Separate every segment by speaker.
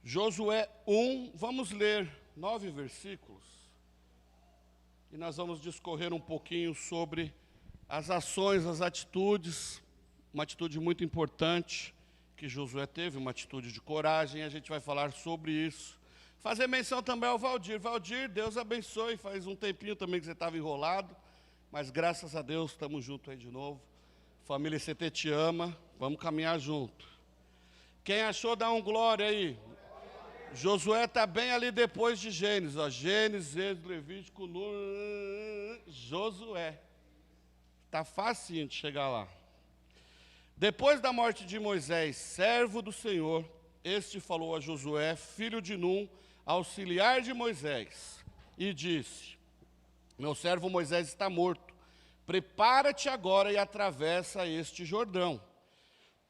Speaker 1: Josué 1, vamos ler 9 versículos. E nós vamos discorrer um pouquinho sobre as ações, as atitudes, uma atitude muito importante que Josué teve, uma atitude de coragem, e a gente vai falar sobre isso. Fazer menção também ao Valdir. Valdir, Deus abençoe, faz um tempinho também que você estava enrolado, mas graças a Deus estamos juntos aí de novo. Família CT te ama, vamos caminhar junto. Quem achou, dá um glória aí. Josué está bem ali depois de Gênesis, ó. Gênesis, Êxodo, Levítico, Josué. Está facinho de chegar lá. Depois da morte de Moisés, servo do Senhor, este falou a Josué, filho de Num, auxiliar de Moisés, e disse: meu servo Moisés está morto, prepara-te agora e atravessa este Jordão,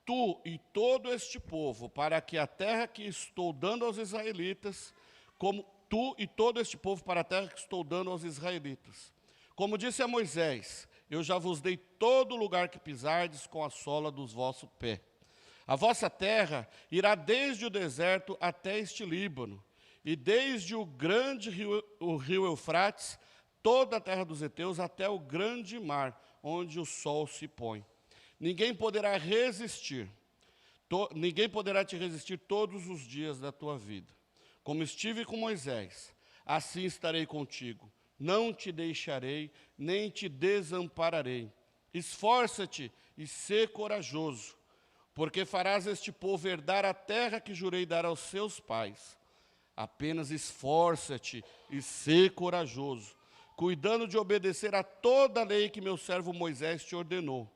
Speaker 1: tu e todo este povo, para que a terra que estou dando aos israelitas, como tu e todo este povo para a terra que estou dando aos israelitas. Como disse a Moisés, eu já vos dei todo lugar que pisardes com a sola dos vossos pés. A vossa terra irá desde o deserto até este Líbano, e desde o grande rio Eufrates, toda a terra dos heteus, até o grande mar, onde o sol se põe. Ninguém poderá te resistir todos os dias da tua vida. Como estive com Moisés, assim estarei contigo. Não te deixarei, nem te desampararei. Esforça-te e sê corajoso, porque farás este povo herdar a terra que jurei dar aos seus pais. Apenas esforça-te e sê corajoso, cuidando de obedecer a toda a lei que meu servo Moisés te ordenou.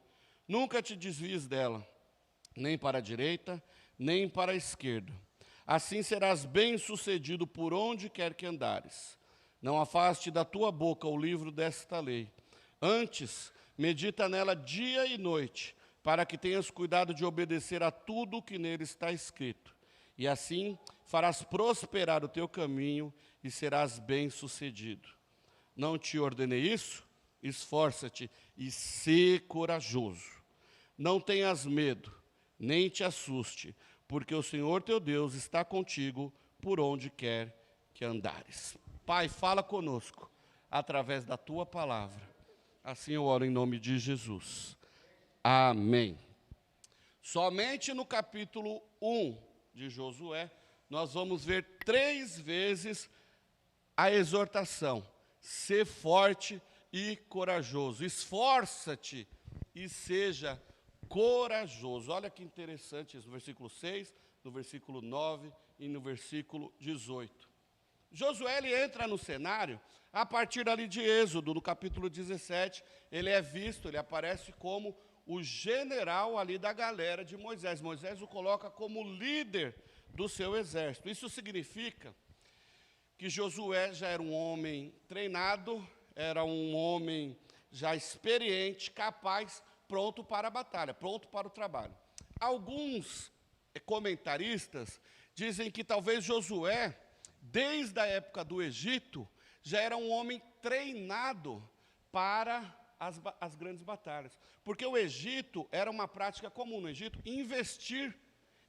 Speaker 1: Nunca te desvies dela, nem para a direita, nem para a esquerda. Assim serás bem-sucedido por onde quer que andares. Não afaste da tua boca o livro desta lei. Antes, medita nela dia e noite, para que tenhas cuidado de obedecer a tudo o que nele está escrito. E assim farás prosperar o teu caminho e serás bem-sucedido. Não te ordenei isso? Esforça-te e sê corajoso. Não tenhas medo, nem te assuste, porque o Senhor teu Deus está contigo por onde quer que andares. Pai, fala conosco através da tua palavra. Assim eu oro em nome de Jesus. Amém. Somente no capítulo 1 de Josué, nós vamos ver 3 vezes a exortação: ser forte e corajoso. Esforça-te e seja corajoso. Olha que interessante isso, no versículo 6, no versículo 9 e no versículo 18. Josué, ele entra no cenário a partir ali de Êxodo, no capítulo 17, ele é visto, ele aparece como o general ali da galera de Moisés. Moisés o coloca como líder do seu exército. Isso significa que Josué já era um homem treinado, era um homem já experiente, capaz, pronto para a batalha, pronto para o trabalho. Alguns comentaristas dizem que talvez Josué, desde a época do Egito, já era um homem treinado para as grandes batalhas. Porque o Egito era uma prática comum no Egito, investir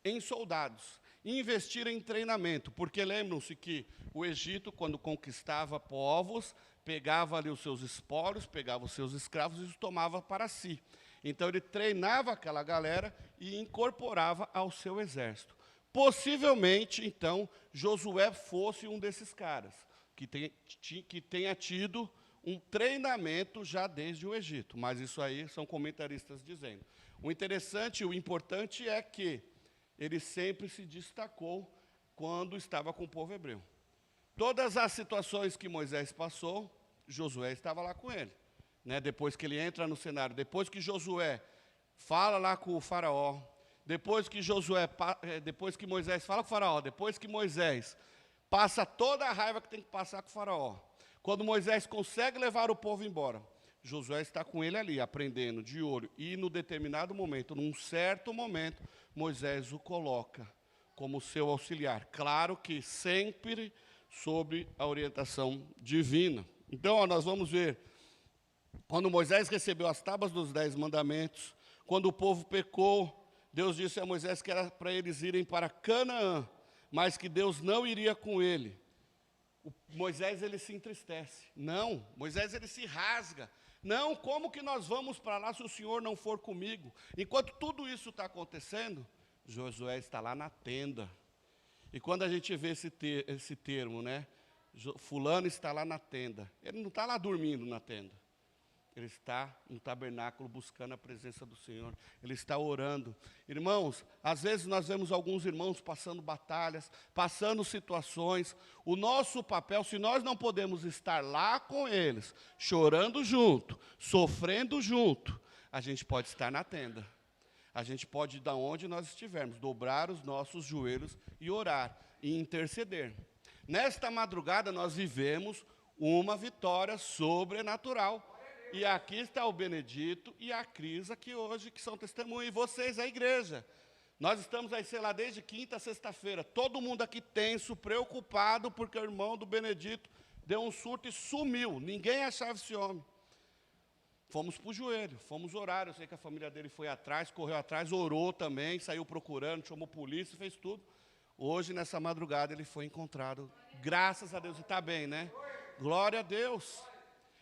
Speaker 1: em soldados, investir em treinamento. Porque lembram-se que o Egito, quando conquistava povos, pegava ali os seus espólios, pegava os seus escravos e os tomava para si. Então ele treinava aquela galera e incorporava ao seu exército. Possivelmente, então, Josué fosse um desses caras, que tenha tido um treinamento já desde o Egito. Mas isso aí são comentaristas dizendo. O interessante, o importante é que ele sempre se destacou quando estava com o povo hebreu. Todas as situações que Moisés passou, Josué estava lá com ele. Depois que ele entra no cenário, depois que Josué fala lá com o faraó, depois que Moisés fala com o faraó, depois que Moisés passa toda a raiva que tem que passar com o faraó, quando Moisés consegue levar o povo embora, Josué está com ele ali, aprendendo de olho, e no determinado momento, num certo momento, Moisés o coloca como seu auxiliar. Claro que sempre sob a orientação divina. Então, nós vamos ver, quando Moisés recebeu as tábuas dos 10 mandamentos, quando o povo pecou, Deus disse a Moisés que era para eles irem para Canaã, mas que Deus não iria com ele. Moisés, ele se entristece. Não, Moisés, ele se rasga. Não, como que nós vamos para lá se o Senhor não for comigo? Enquanto tudo isso está acontecendo, Josué está lá na tenda. E quando a gente vê esse termo, né? Fulano está lá na tenda. Ele não está lá dormindo na tenda. Ele está no tabernáculo buscando a presença do Senhor. Ele está orando. Irmãos, às vezes nós vemos alguns irmãos passando batalhas, passando situações. O nosso papel, se nós não podemos estar lá com eles, chorando junto, sofrendo junto, a gente pode estar na tenda. A gente pode, de onde nós estivermos, dobrar os nossos joelhos e orar e interceder. Nesta madrugada nós vivemos uma vitória sobrenatural. E aqui está o Benedito e a Cris aqui hoje, que são testemunhas, e vocês, a igreja. Nós estamos aí, sei lá, desde quinta a sexta-feira, todo mundo aqui tenso, preocupado, porque o irmão do Benedito deu um surto e sumiu, ninguém achava esse homem. Fomos para o joelho, fomos orar, eu sei que a família dele foi atrás, correu atrás, orou também, saiu procurando, chamou polícia, fez tudo. Hoje, nessa madrugada, ele foi encontrado, graças a Deus, e está bem, né? Glória a Deus.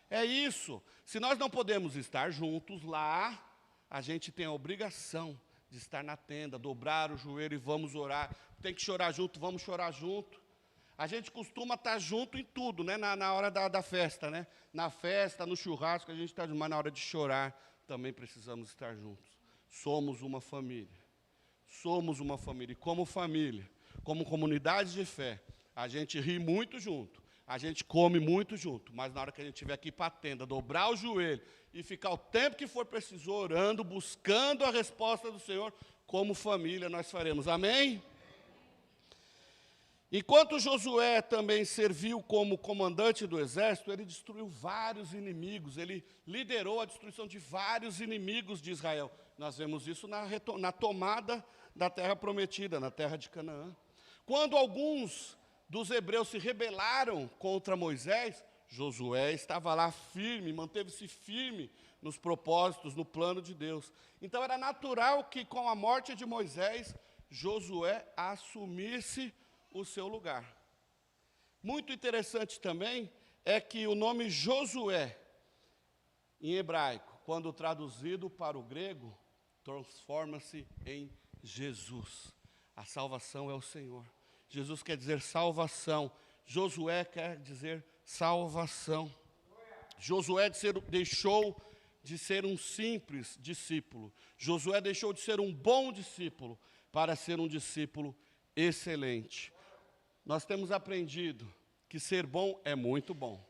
Speaker 1: É isso. Se nós não podemos estar juntos lá, a gente tem a obrigação de estar na tenda, dobrar o joelho e vamos orar. Tem que chorar junto, vamos chorar junto. A gente costuma estar junto em tudo, né? Na hora da festa, né? Na festa, no churrasco, a gente está junto, mas na hora de chorar, também precisamos estar juntos. Somos uma família. Somos uma família. E como família, como comunidade de fé, a gente ri muito junto. A gente come muito junto, mas na hora que a gente estiver aqui para a tenda, dobrar o joelho e ficar o tempo que for preciso orando, buscando a resposta do Senhor, como família nós faremos. Amém? Enquanto Josué também serviu como comandante do exército, ele destruiu vários inimigos, ele liderou a destruição de vários inimigos de Israel. Nós vemos isso na tomada da terra prometida, na terra de Canaã. Quando alguns dos hebreus se rebelaram contra Moisés, Josué estava lá firme, manteve-se firme nos propósitos, no plano de Deus. Então era natural que com a morte de Moisés, Josué assumisse o seu lugar. Muito interessante também é que o nome Josué, em hebraico, quando traduzido para o grego, transforma-se em Jesus. A salvação é o Senhor. Jesus quer dizer salvação. Josué quer dizer salvação. Josué deixou de ser um simples discípulo. Josué deixou de ser um bom discípulo para ser um discípulo excelente. Nós temos aprendido que ser bom é muito bom.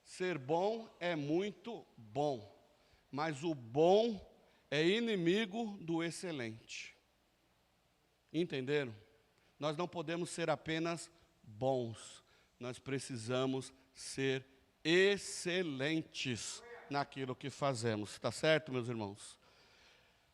Speaker 1: Ser bom é muito bom. Mas o bom é inimigo do excelente. Entenderam? Nós não podemos ser apenas bons, nós precisamos ser excelentes naquilo que fazemos. Está certo, meus irmãos?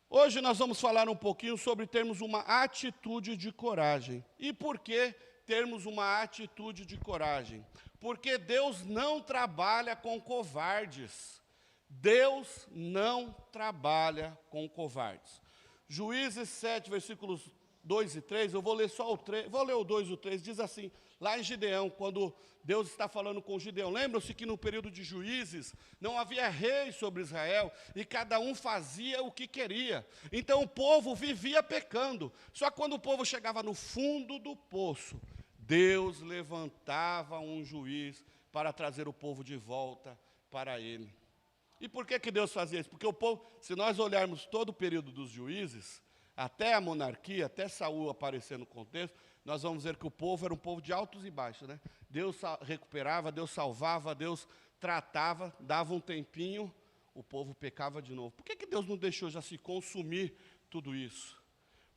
Speaker 1: Hoje nós vamos falar um pouquinho sobre termos uma atitude de coragem. E por que termos uma atitude de coragem? Porque Deus não trabalha com covardes. Deus não trabalha com covardes. Juízes 7, versículos 2 e 3, eu vou ler só o 3, vou ler o 2 e o 3, diz assim, lá em Gideão, quando Deus está falando com Gideão, lembram-se que no período de Juízes, não havia rei sobre Israel, e cada um fazia o que queria, então o povo vivia pecando, só que quando o povo chegava no fundo do poço, Deus levantava um juiz para trazer o povo de volta para ele. E por que Deus fazia isso? Porque o povo, se nós olharmos todo o período dos juízes, até a monarquia, até Saul aparecer no contexto, nós vamos ver que o povo era um povo de altos e baixos, né? Deus recuperava, Deus salvava, Deus tratava, dava um tempinho, o povo pecava de novo. Por que Deus não deixou já se consumir tudo isso?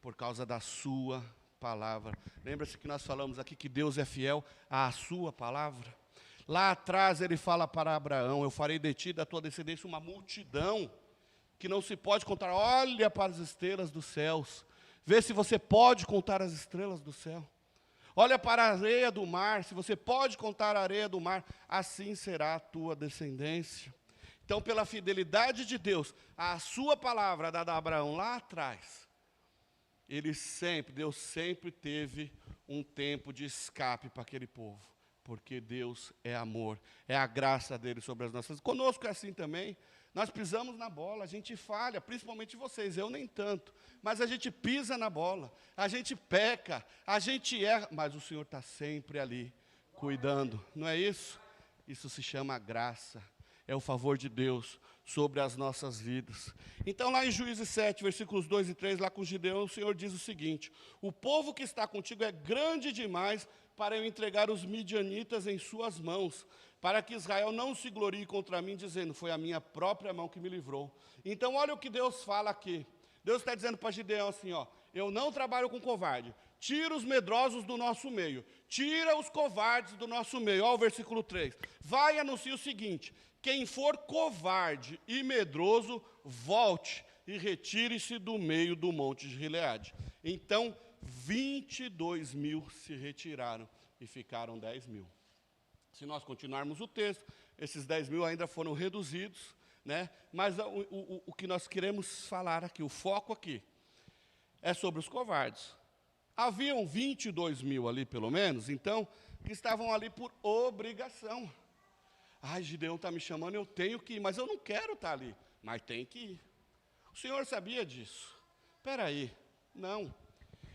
Speaker 1: Por causa da sua palavra. Lembra-se que nós falamos aqui que Deus é fiel à sua palavra? Lá atrás ele fala para Abraão, eu farei de ti, da tua descendência, uma multidão que não se pode contar. Olha para as estrelas dos céus, vê se você pode contar as estrelas do céu. Olha para a areia do mar, se você pode contar a areia do mar, assim será a tua descendência. Então, pela fidelidade de Deus, a sua palavra dada a Abraão lá atrás, Deus sempre teve um tempo de escape para aquele povo, porque Deus é amor, é a graça dele sobre as nossas vidas. Conosco é assim também. Nós pisamos na bola, a gente falha, principalmente vocês, eu nem tanto, mas a gente pisa na bola, a gente peca, a gente erra, mas o Senhor está sempre ali, cuidando, não é isso? Isso se chama graça, é o favor de Deus sobre as nossas vidas. Então lá em Juízes 7, versículos 2 e 3, lá com Gideão, o Senhor diz o seguinte: o povo que está contigo é grande demais para eu entregar os midianitas em suas mãos, para que Israel não se glorie contra mim, dizendo, foi a minha própria mão que me livrou. Então olha o que Deus fala aqui. Deus está dizendo para Gideão assim, ó, eu não trabalho com covarde, tira os medrosos do nosso meio, tira os covardes do nosso meio. Olha o versículo 3, vai e anuncia o seguinte, quem for covarde e medroso, volte e retire-se do meio do monte de Gileade. Então 22 mil se retiraram e ficaram 10 mil. Se nós continuarmos o texto, esses 10 mil ainda foram reduzidos, né? Mas o que nós queremos falar aqui, o foco aqui, é sobre os covardes. Haviam 22 mil ali, pelo menos, então, que estavam ali por obrigação. Ai, Gideão está me chamando, eu tenho que ir, mas eu não quero estar ali, mas tem que ir. O Senhor sabia disso? Espera aí, não.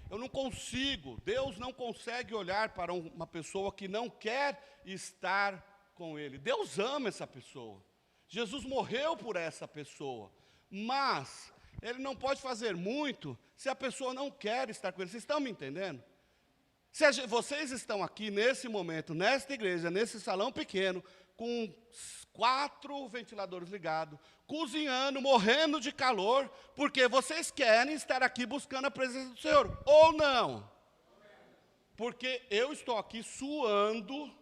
Speaker 1: Eu não consigo, Deus não consegue olhar para uma pessoa que não quer estar com Ele. Deus ama essa pessoa. Jesus morreu por essa pessoa. Mas Ele não pode fazer muito se a pessoa não quer estar com Ele. Vocês estão me entendendo? Vocês estão aqui nesse momento, nesta igreja, nesse salão pequeno, com 4 ventiladores ligados, cozinhando, morrendo de calor, porque vocês querem estar aqui buscando a presença do Senhor, ou não? Porque eu estou aqui suando,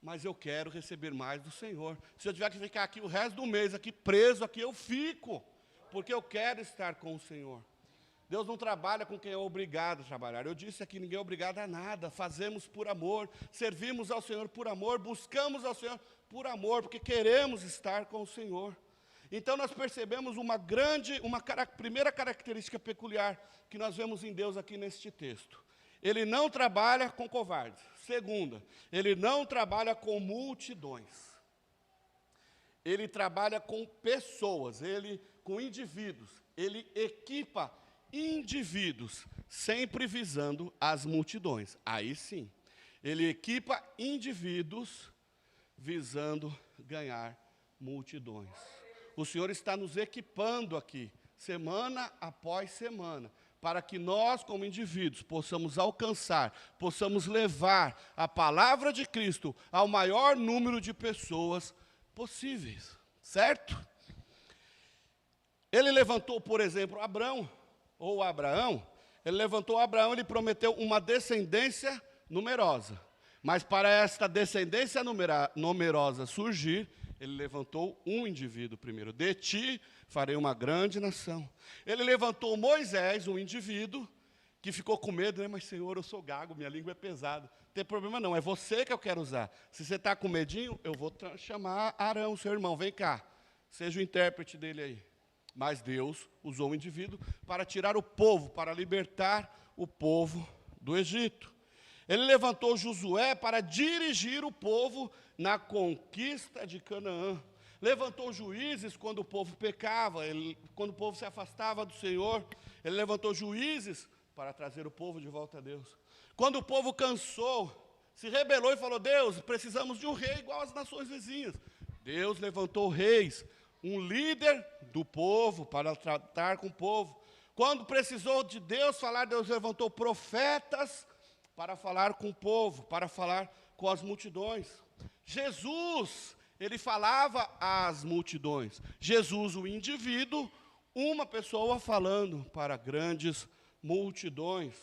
Speaker 1: mas eu quero receber mais do Senhor. Se eu tiver que ficar aqui o resto do mês, aqui preso, aqui eu fico, porque eu quero estar com o Senhor. Deus não trabalha com quem é obrigado a trabalhar. Eu disse aqui, ninguém é obrigado a nada. Fazemos por amor, servimos ao Senhor por amor, buscamos ao Senhor por amor, porque queremos estar com o Senhor. Então nós percebemos primeira característica peculiar que nós vemos em Deus aqui neste texto. Ele não trabalha com covardes. Segunda, ele não trabalha com multidões. Ele trabalha com pessoas, com indivíduos. Ele equipa indivíduos, sempre visando as multidões. Aí sim, ele equipa indivíduos visando ganhar multidões. O Senhor está nos equipando aqui, semana após semana, para que nós, como indivíduos, possamos alcançar, possamos levar a palavra de Cristo ao maior número de pessoas possíveis, certo? Ele levantou, por exemplo, Abraão, ele prometeu uma descendência numerosa. Mas para esta descendência numerosa surgir, ele levantou um indivíduo primeiro. De ti farei uma grande nação. Ele levantou Moisés, um indivíduo, que ficou com medo, né? Mas Senhor, eu sou gago, minha língua é pesada. Não tem problema não, é você que eu quero usar. Se você está com medinho, eu vou chamar Arão, seu irmão, vem cá. Seja o intérprete dele aí. Mas Deus usou o indivíduo para tirar o povo, para libertar o povo do Egito. Ele levantou Josué para dirigir o povo na conquista de Canaã. Levantou juízes quando o povo pecava, quando o povo se afastava do Senhor. Ele levantou juízes para trazer o povo de volta a Deus. Quando o povo cansou, se rebelou e falou, Deus, precisamos de um rei igual às nações vizinhas. Deus levantou reis, um líder do povo para tratar com o povo. Quando precisou de Deus falar, Deus levantou profetas para falar com o povo, para falar com as multidões. Jesus, ele falava às multidões. Jesus, o indivíduo, uma pessoa falando para grandes multidões.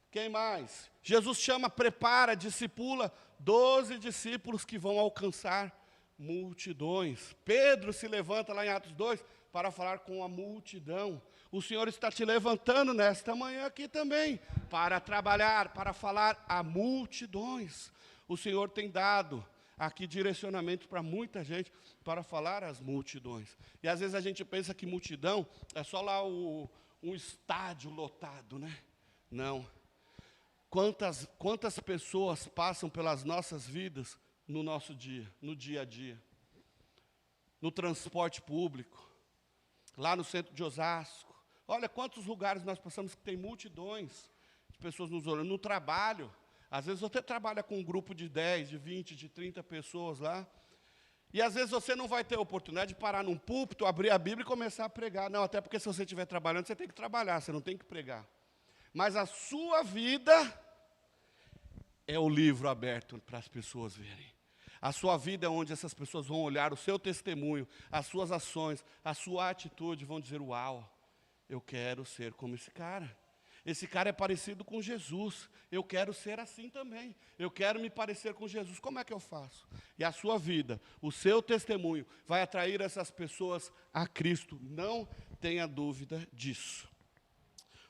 Speaker 1: Quem mais? Jesus prepara, discipula 12 discípulos que vão alcançar multidões. Pedro se levanta lá em Atos 2 para falar com a multidão. O Senhor está te levantando nesta manhã aqui também, para trabalhar, para falar a multidões. O Senhor tem dado aqui direcionamento para muita gente, para falar às multidões. E às vezes a gente pensa que multidão é só lá um estádio lotado, né? Não. Quantas pessoas passam pelas nossas vidas no nosso dia, no dia a dia? No transporte público, lá no centro de Osasco. Olha quantos lugares nós passamos que tem multidões de pessoas nos olhando. No trabalho, às vezes você trabalha com um grupo de 10, de 20, de 30 pessoas lá, e às vezes você não vai ter a oportunidade de parar num púlpito, abrir a Bíblia e começar a pregar. Não, até porque se você estiver trabalhando, você tem que trabalhar, você não tem que pregar. Mas a sua vida é o livro aberto para as pessoas verem. A sua vida é onde essas pessoas vão olhar o seu testemunho, as suas ações, a sua atitude, vão dizer, uau, eu quero ser como esse cara. Esse cara é parecido com Jesus, eu quero ser assim também. Eu quero me parecer com Jesus, como é que eu faço? E a sua vida, o seu testemunho, vai atrair essas pessoas a Cristo, não tenha dúvida disso.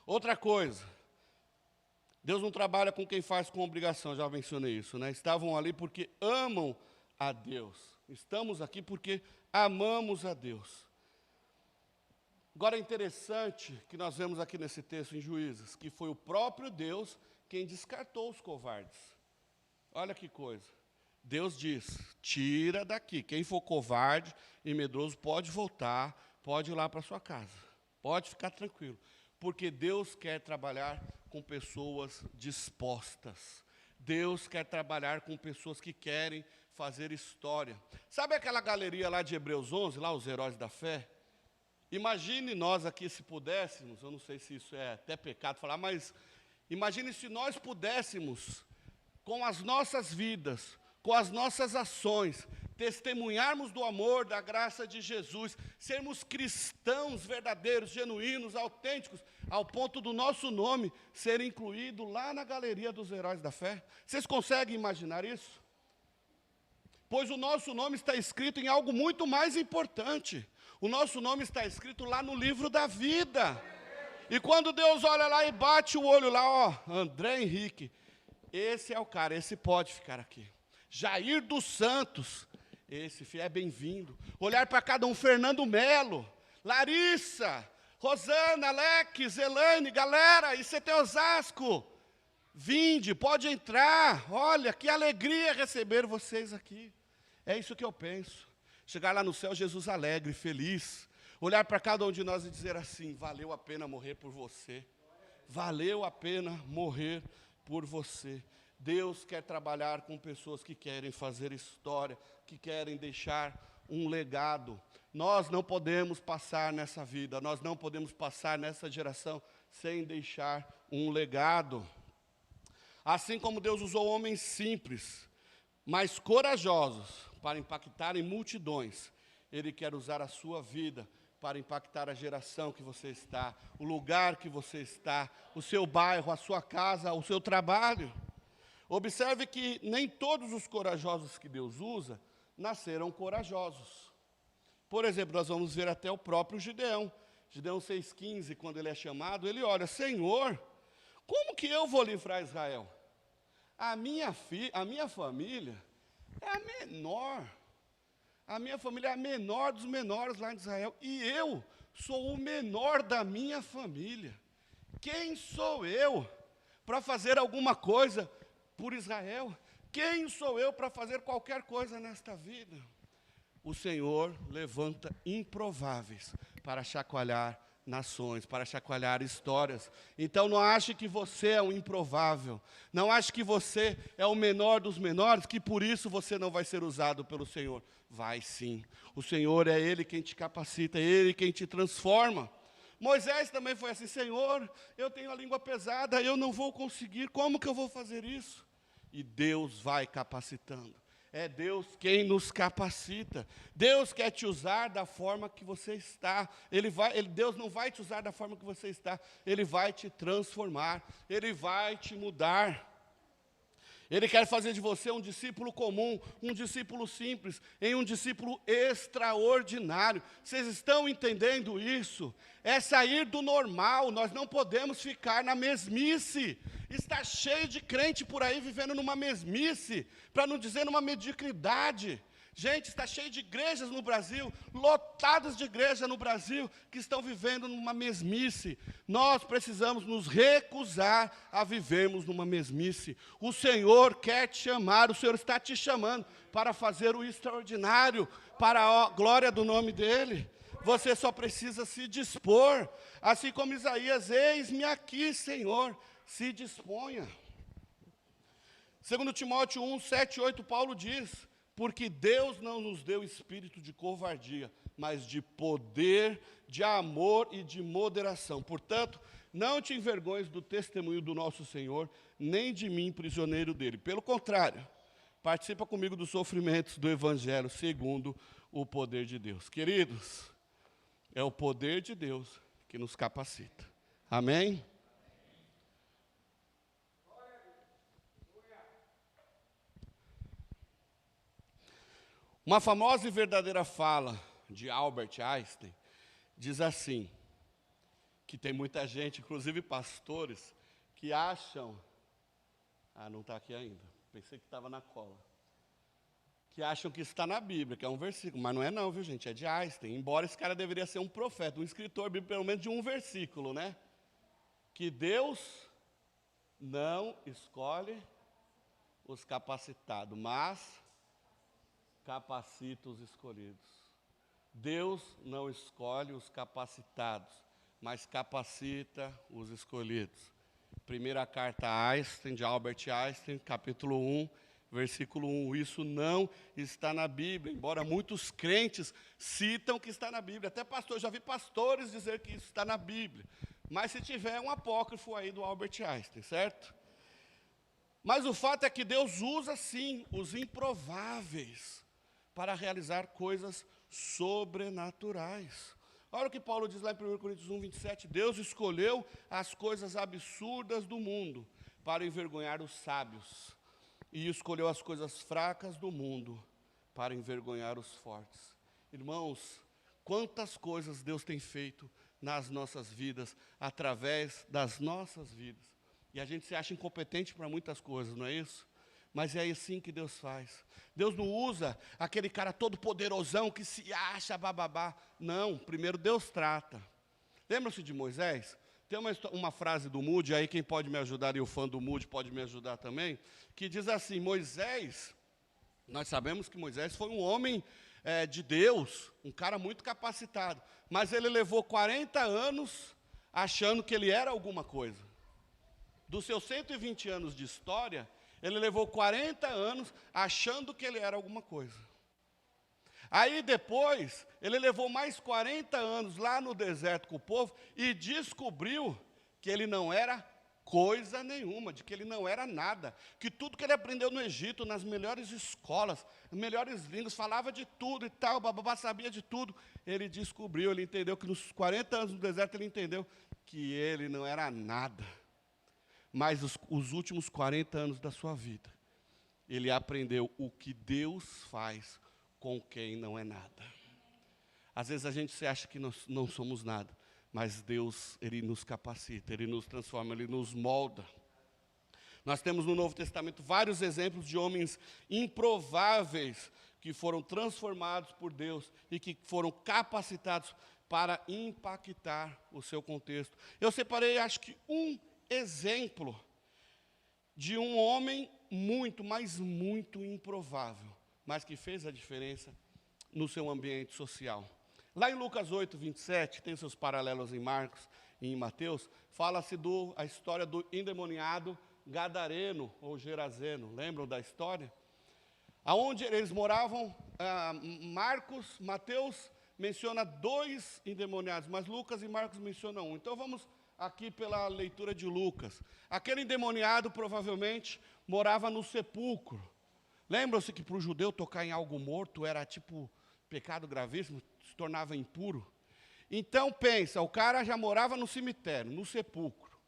Speaker 1: Outra coisa, Deus não trabalha com quem faz com obrigação, já mencionei isso, né? Estavam ali porque amam a Deus. Estamos aqui porque amamos a Deus. Agora é interessante que nós vemos aqui nesse texto em Juízes, que foi o próprio Deus quem descartou os covardes. Olha que coisa. Deus diz, tira daqui. Quem for covarde e medroso pode voltar, pode ir lá para sua casa. Pode ficar tranquilo. Porque Deus quer trabalhar com pessoas dispostas. Deus quer trabalhar com pessoas que querem fazer história. Sabe aquela galeria lá de Hebreus 11, lá os heróis da fé? Imagine nós aqui se pudéssemos, eu não sei se isso é até pecado falar, mas imagine se nós pudéssemos, com as nossas vidas, com as nossas ações, testemunharmos do amor, da graça de Jesus, sermos cristãos verdadeiros, genuínos, autênticos, ao ponto do nosso nome ser incluído lá na galeria dos heróis da fé. Vocês conseguem imaginar isso? Pois o nosso nome está escrito em algo muito mais importante. O nosso nome está escrito lá no livro da vida. E quando Deus olha lá e bate o olho lá, ó, André Henrique, esse é o cara, esse pode ficar aqui. Jair dos Santos, esse é bem-vindo. Olhar para cada um, Fernando Melo, Larissa, Rosana, Alex, Elaine, galera, isso é teu Osasco. Vinde, pode entrar, olha, que alegria receber vocês aqui. É isso que eu penso. Chegar lá no céu, Jesus alegre, feliz. Olhar para cada um de nós e dizer assim, valeu a pena morrer por você. Valeu a pena morrer por você. Deus quer trabalhar com pessoas que querem fazer história, que querem deixar um legado. Nós não podemos passar nessa vida, nós não podemos passar nessa geração sem deixar um legado. Assim como Deus usou homens simples, mas corajosos, para impactar em multidões, Ele quer usar a sua vida para impactar a geração que você está, o lugar que você está, o seu bairro, a sua casa, o seu trabalho. Observe que nem todos os corajosos que Deus usa nasceram corajosos. Por exemplo, nós vamos ver até o próprio Gideão. Gideão 6,15, quando ele é chamado, ele olha, Senhor, como que eu vou livrar Israel? A minha família é a menor. A minha família é a menor dos menores lá em Israel. E eu sou o menor da minha família. Quem sou eu para fazer alguma coisa por Israel? Quem sou eu para fazer qualquer coisa nesta vida? O Senhor levanta improváveis para chacoalhar nações, para chacoalhar histórias. Então não ache que você é um improvável. Não ache que você é o menor dos menores, que por isso você não vai ser usado pelo Senhor. Vai sim. O Senhor é Ele quem te capacita, é Ele quem te transforma. Moisés também foi assim, Senhor, eu tenho a língua pesada, eu não vou conseguir, como que eu vou fazer isso? E Deus vai capacitando. É Deus quem nos capacita. Deus quer te usar da forma que você está. Deus não vai te usar da forma que você está. Ele vai te transformar. Ele vai te mudar. Ele quer fazer de você um discípulo comum, um discípulo simples, um discípulo extraordinário. Vocês estão entendendo isso? É sair do normal, nós não podemos ficar na mesmice. Está cheio de crente por aí vivendo numa mesmice, para não dizer numa mediocridade. Gente, está cheio de igrejas no Brasil, lotadas de igreja no Brasil, que estão vivendo numa mesmice. Nós precisamos nos recusar a vivermos numa mesmice. O Senhor quer te chamar, o Senhor está te chamando para fazer o extraordinário, para a glória do nome dEle. Você só precisa se dispor, assim como Isaías, eis-me aqui, Senhor, se disponha. 2 Timóteo 1, 7 e 8, Paulo diz, porque Deus não nos deu espírito de covardia, mas de poder, de amor e de moderação. Portanto, não te envergonhes do testemunho do nosso Senhor, nem de mim, prisioneiro dele. Pelo contrário, participa comigo dos sofrimentos do Evangelho, segundo o poder de Deus. Queridos, é o poder de Deus que nos capacita. Amém? Uma famosa e verdadeira fala de Albert Einstein diz assim, que tem muita gente, inclusive pastores, que acham... não está aqui ainda, pensei que estava na cola. Que acham que está na Bíblia, que é um versículo, mas não é não, viu gente, é de Einstein. Embora esse cara deveria ser um profeta, um escritor bíblico, pelo menos de um versículo, né? Que Deus não escolhe os capacitados, mas capacita os escolhidos. Deus não escolhe os capacitados, mas capacita os escolhidos. Primeira carta a Einstein, de Albert Einstein, capítulo 1, versículo 1. Isso não está na Bíblia, embora muitos crentes citam que está na Bíblia. Até pastor, já vi pastores dizer que isso está na Bíblia. Mas se tiver um apócrifo aí do Albert Einstein, certo? Mas o fato é que Deus usa, sim, os improváveis para realizar coisas sobrenaturais. Olha o que Paulo diz lá em 1 Coríntios 1, 27. Deus escolheu as coisas absurdas do mundo para envergonhar os sábios. E escolheu as coisas fracas do mundo para envergonhar os fortes. Irmãos, quantas coisas Deus tem feito nas nossas vidas, através das nossas vidas. E a gente se acha incompetente para muitas coisas, não é isso? Mas é assim que Deus faz. Deus não usa aquele cara todo poderosão que se acha bababá. Não, primeiro Deus trata. Lembram-se de Moisés? Tem uma frase do Moody, aí quem pode me ajudar, e o fã do Moody pode me ajudar também, que diz assim, Moisés, nós sabemos que Moisés foi um homem de Deus, um cara muito capacitado, mas ele levou 40 anos achando que ele era alguma coisa. Dos seus 120 anos de história, ele levou 40 anos achando que ele era alguma coisa. Aí depois, ele levou mais 40 anos lá no deserto com o povo e descobriu que ele não era coisa nenhuma, de que ele não era nada. Que tudo que ele aprendeu no Egito, nas melhores escolas, melhores línguas, falava de tudo e tal, bababá, sabia de tudo. Ele descobriu, ele entendeu que nos 40 anos no deserto ele entendeu que ele não era nada. Mas os últimos 40 anos da sua vida, ele aprendeu o que Deus faz com quem não é nada. Às vezes a gente se acha que nós não somos nada, mas Deus, Ele nos capacita, Ele nos transforma, Ele nos molda. Nós temos no Novo Testamento vários exemplos de homens improváveis que foram transformados por Deus e que foram capacitados para impactar o seu contexto. Eu separei, acho que um exemplo de um homem muito, mas muito improvável, mas que fez a diferença no seu ambiente social. Lá em Lucas 8, 27, tem seus paralelos em Marcos e em Mateus, fala-se a história do endemoniado gadareno ou gerazeno. Lembram da história? Aonde eles moravam, Marcos, Mateus menciona 2 endemoniados, mas Lucas e Marcos mencionam 1. Então vamos aqui pela leitura de Lucas. Aquele endemoniado provavelmente morava no sepulcro. Lembram-se que para o judeu tocar em algo morto era tipo pecado gravíssimo, se tornava impuro? Então pensa, o cara já morava no cemitério, no sepulcro.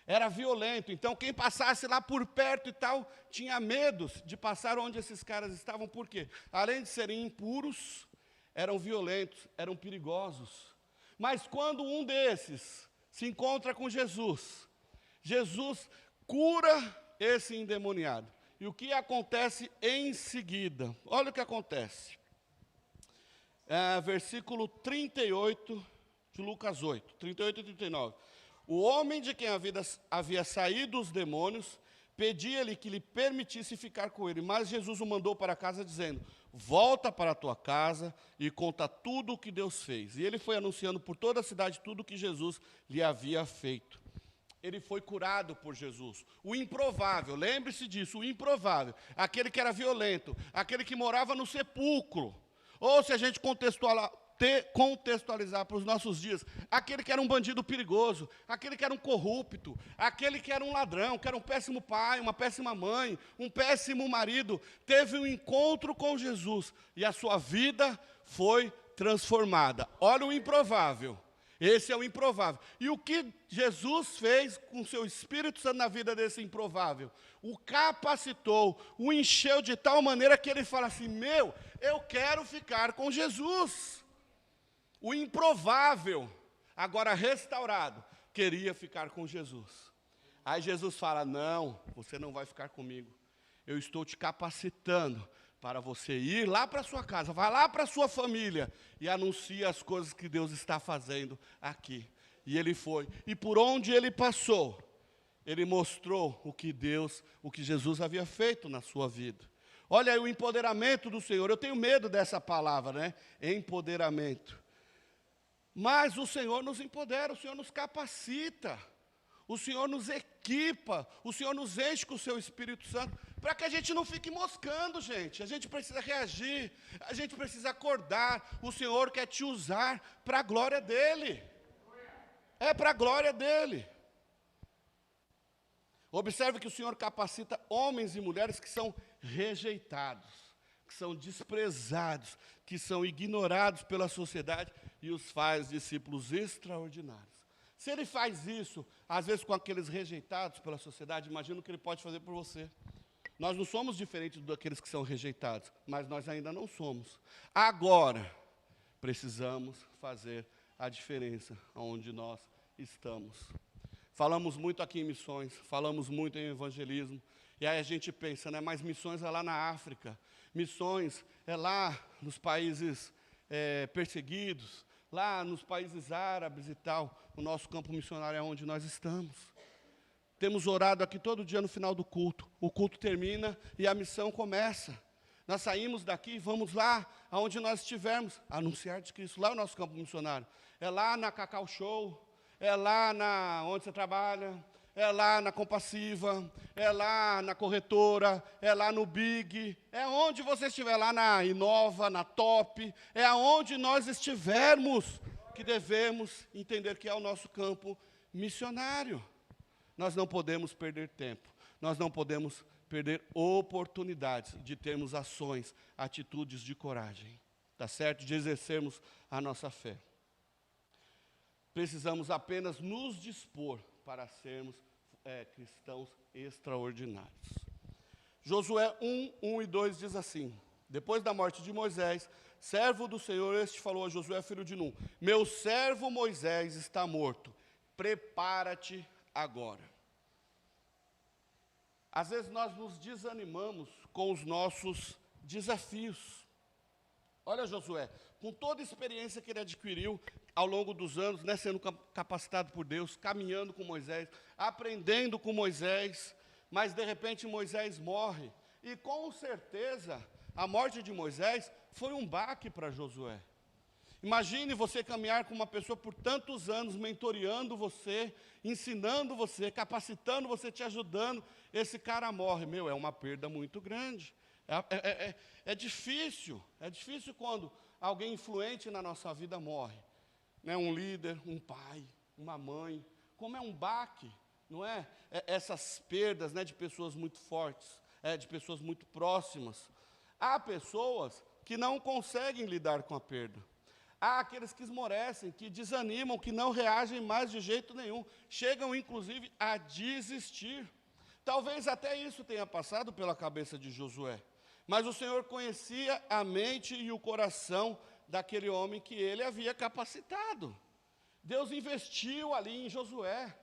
Speaker 1: Era violento, então quem passasse lá por perto e tal, tinha medo de passar onde esses caras estavam, por quê? Além de serem impuros, eram violentos, eram perigosos. Mas quando um desses se encontra com Jesus, Jesus cura esse endemoniado. E o que acontece em seguida? Olha o que acontece. versículo 38 de Lucas 8, 38 e 39. O homem de quem havia saído os demônios, pedia-lhe que lhe permitisse ficar com ele, mas Jesus o mandou para casa dizendo, volta para a tua casa e conta tudo o que Deus fez. E ele foi anunciando por toda a cidade tudo o que Jesus lhe havia feito. Ele foi curado por Jesus. O improvável, lembre-se disso, o improvável. Aquele que era violento, aquele que morava no sepulcro. Ou se a gente contextualizar para os nossos dias, aquele que era um bandido perigoso, aquele que era um corrupto, aquele que era um ladrão, que era um péssimo pai, uma péssima mãe, um péssimo marido, teve um encontro com Jesus e a sua vida foi transformada. Olha o improvável. Esse é o improvável. E o que Jesus fez com o seu Espírito Santo na vida desse improvável? O capacitou, o encheu de tal maneira que ele fala assim, eu quero ficar com Jesus. O improvável, agora restaurado, queria ficar com Jesus. Aí Jesus fala, não, você não vai ficar comigo. Eu estou te capacitando para você ir lá para a sua casa, vai lá para a sua família e anuncie as coisas que Deus está fazendo aqui. E ele foi. E por onde ele passou, ele mostrou o que Jesus havia feito na sua vida. Olha aí o empoderamento do Senhor. Eu tenho medo dessa palavra, né? Empoderamento. Mas o Senhor nos empodera, o Senhor nos capacita. O Senhor nos equipa, o Senhor nos enche com o seu Espírito Santo, para que a gente não fique moscando, gente. A gente precisa reagir, a gente precisa acordar. O Senhor quer te usar para a glória dEle. É para a glória dEle. Observe que o Senhor capacita homens e mulheres que são rejeitados, que são desprezados, que são ignorados pela sociedade e os faz discípulos extraordinários. Se ele faz isso, às vezes com aqueles rejeitados pela sociedade, imagina o que ele pode fazer por você. Nós não somos diferentes daqueles que são rejeitados, mas nós ainda não somos. Agora, precisamos fazer a diferença onde nós estamos. Falamos muito aqui em missões, falamos muito em evangelismo, e aí a gente pensa, né, mas missões é lá na África, missões é lá nos países perseguidos, lá nos países árabes e tal. O nosso campo missionário é onde nós estamos. Temos orado aqui todo dia no final do culto. O culto termina e a missão começa. Nós saímos daqui e vamos lá, aonde nós estivermos, anunciar de Cristo. Lá é o nosso campo missionário. É lá na Cacau Show, é lá onde você trabalha, é lá na Compassiva, é lá na Corretora, é lá no Big, é onde você estiver, lá na Inova, na Top, é aonde nós estivermos, que devemos entender que é o nosso campo missionário. Nós não podemos perder tempo, nós não podemos perder oportunidades de termos ações, atitudes de coragem, tá certo? De exercermos a nossa fé. Precisamos apenas nos dispor para sermos cristãos extraordinários. Josué 1 e 2 diz assim, depois da morte de Moisés, servo do Senhor, este falou a Josué, filho de Num, meu servo Moisés está morto, prepara-te agora. Às vezes nós nos desanimamos com os nossos desafios. Olha Josué, com toda a experiência que ele adquiriu ao longo dos anos, né, sendo capacitado por Deus, caminhando com Moisés, aprendendo com Moisés, mas de repente Moisés morre. E com certeza, a morte de Moisés foi um baque para Josué. Imagine você caminhar com uma pessoa por tantos anos, mentoreando você, ensinando você, capacitando você, te ajudando. Esse cara morre. É uma perda muito grande. É difícil quando alguém influente na nossa vida morre. Né? Um líder, um pai, uma mãe. Como é um baque, não é? Essas perdas, né, de pessoas muito fortes, de pessoas muito próximas. Há pessoas que não conseguem lidar com a perda. Há aqueles que esmorecem, que desanimam, que não reagem mais de jeito nenhum. Chegam, inclusive, a desistir. Talvez até isso tenha passado pela cabeça de Josué. Mas o Senhor conhecia a mente e o coração daquele homem que ele havia capacitado. Deus investiu ali em Josué.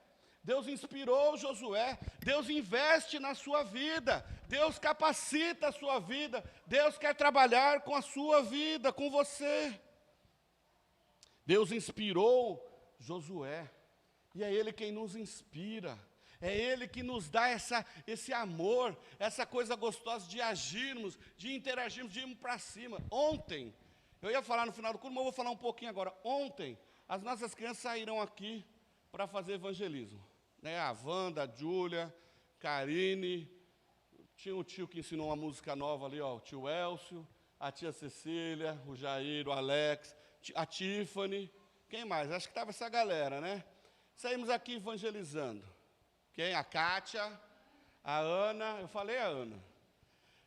Speaker 1: Deus inspirou Josué. Deus investe na sua vida. Deus capacita a sua vida. Deus quer trabalhar com a sua vida, com você. Deus inspirou Josué, e é Ele quem nos inspira, é Ele que nos dá esse amor, essa coisa gostosa de agirmos, de interagirmos, de irmos para cima. Ontem, eu ia falar no final do culto, mas eu vou falar um pouquinho agora. Ontem, as nossas crianças saíram aqui para fazer evangelismo. Né? A Wanda, a Júlia, Karine, tinha um tio que ensinou uma música nova ali, ó, o tio Elcio, a tia Cecília, o Jair, o Alex, a Tiffany, quem mais? Acho que estava essa galera, né? Saímos aqui evangelizando. Quem? A Kátia, a Ana, eu falei a Ana,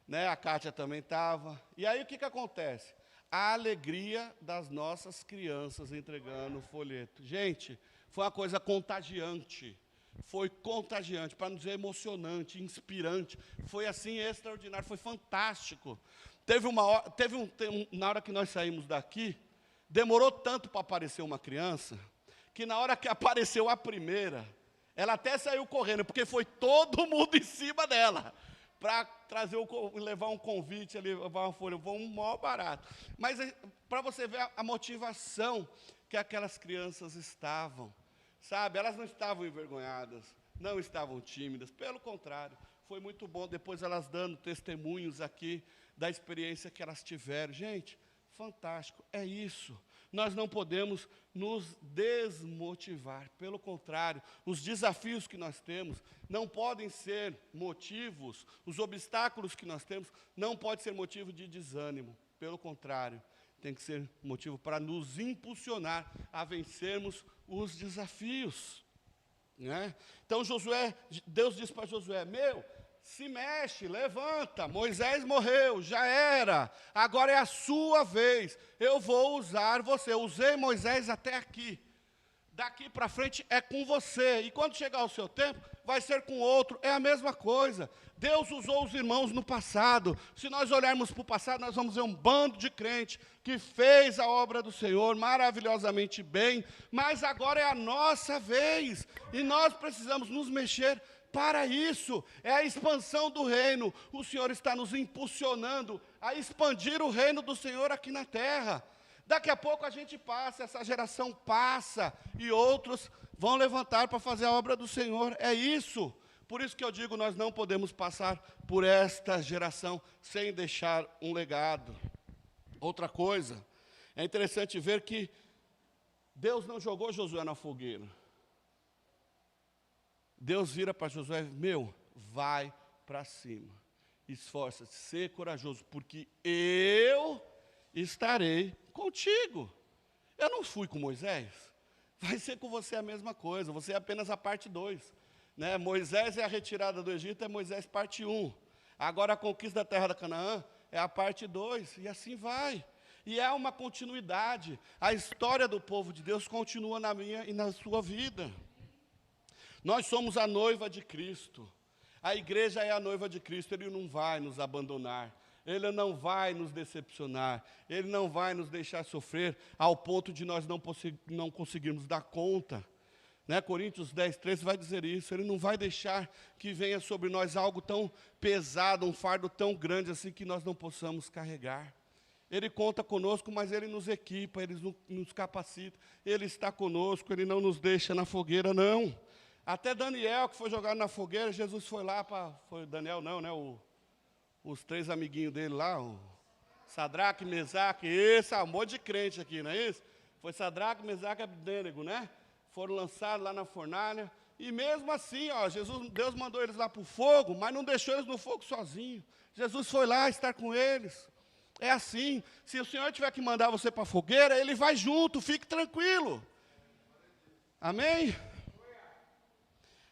Speaker 1: né? A Kátia também estava. E aí o que acontece? A alegria das nossas crianças entregando o folheto. Gente, foi uma coisa contagiante. Foi contagiante, para não dizer emocionante, inspirante. Foi assim extraordinário, foi fantástico. Na hora que nós saímos daqui, demorou tanto para aparecer uma criança, que na hora que apareceu a primeira, ela até saiu correndo, porque foi todo mundo em cima dela, para levar um convite ali, levar uma folha, foi um maior barato. Mas para você ver a motivação que aquelas crianças estavam, sabe? Elas não estavam envergonhadas, não estavam tímidas, pelo contrário, foi muito bom, depois elas dando testemunhos aqui da experiência que elas tiveram. Gente, fantástico, é isso. Nós não podemos nos desmotivar, pelo contrário, os desafios que nós temos não podem ser motivos, os obstáculos que nós temos não podem ser motivo de desânimo, pelo contrário, tem que ser motivo para nos impulsionar a vencermos os desafios, né? Então Deus disse para Josué, se mexe, levanta, Moisés morreu, já era, agora é a sua vez, eu vou usar você, eu usei Moisés até aqui, daqui para frente é com você, e quando chegar o seu tempo, vai ser com outro, é a mesma coisa. Deus usou os irmãos no passado, se nós olharmos para o passado, nós vamos ver um bando de crente que fez a obra do Senhor maravilhosamente bem, mas agora é a nossa vez, e nós precisamos nos mexer para isso, é a expansão do reino. O Senhor está nos impulsionando a expandir o reino do Senhor aqui na terra. Daqui a pouco a gente passa, essa geração passa, e outros vão levantar para fazer a obra do Senhor. É isso. Por isso que eu digo, nós não podemos passar por esta geração sem deixar um legado. Outra coisa, é interessante ver que Deus não jogou Josué na fogueira. Deus vira para Josué, vai para cima, esforça-se, ser corajoso, porque eu estarei contigo. Eu não fui com Moisés, vai ser com você a mesma coisa, você é apenas a parte 2. Né? Moisés é a retirada do Egito, é Moisés parte 1. Agora a conquista da terra da Canaã é a parte 2, e assim vai. E é uma continuidade, a história do povo de Deus continua na minha e na sua vida. Nós somos a noiva de Cristo, a igreja é a noiva de Cristo, Ele não vai nos abandonar, Ele não vai nos decepcionar, Ele não vai nos deixar sofrer ao ponto de nós não conseguirmos dar conta. Né? Coríntios 10:13 vai dizer isso, Ele não vai deixar que venha sobre nós algo tão pesado, um fardo tão grande assim que nós não possamos carregar. Ele conta conosco, mas Ele nos equipa, Ele nos capacita, Ele está conosco, Ele não nos deixa na fogueira, não. Até Daniel, que foi jogado na fogueira, Jesus foi lá foi Daniel não, né? Os 3 amiguinhos dele lá, o Sadraque, Mesaque, esse amor de crente aqui, não é isso? Foi Sadraque, Mesaque e Abednego, né? Foram lançados lá na fornalha, e mesmo assim, ó, Deus mandou eles lá para o fogo, mas não deixou eles no fogo sozinhos. Jesus foi lá estar com eles. É assim, se o Senhor tiver que mandar você para a fogueira, Ele vai junto, fique tranquilo. Amém?